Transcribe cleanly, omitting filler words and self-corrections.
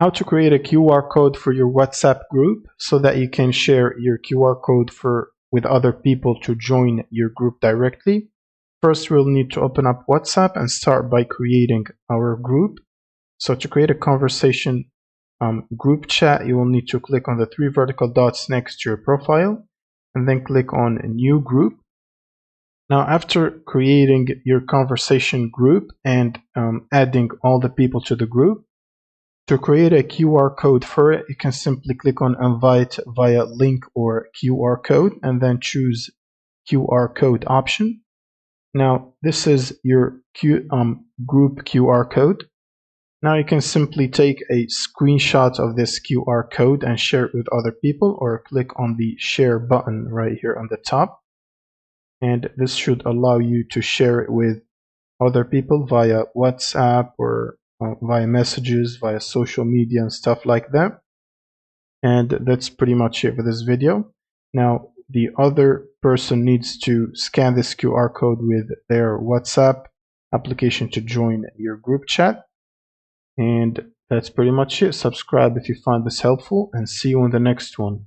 how to create a QR code for your WhatsApp group so that you can share your QR code with other people to join your group directly. First, we'll need to open up WhatsApp and start by creating our group. So to create a conversation group chat, you will need to click on the three vertical dots next to your profile and then click on a new group. Now, after creating your conversation group and adding all the people to the group, to create a QR code for it, you can simply click on invite via link or QR code and then choose QR code option. Now, this is your group QR code. Now you can simply take a screenshot of this QR code and share it with other people, or click on the share button right here on the top. And this should allow you to share it with other people via WhatsApp or via messages, via social media and stuff like that. And that's pretty much it for this video. Now the other person needs to scan this QR code with their WhatsApp application to join your group chat. And that's pretty much it. Subscribe if you found this helpful, and see you in the next one.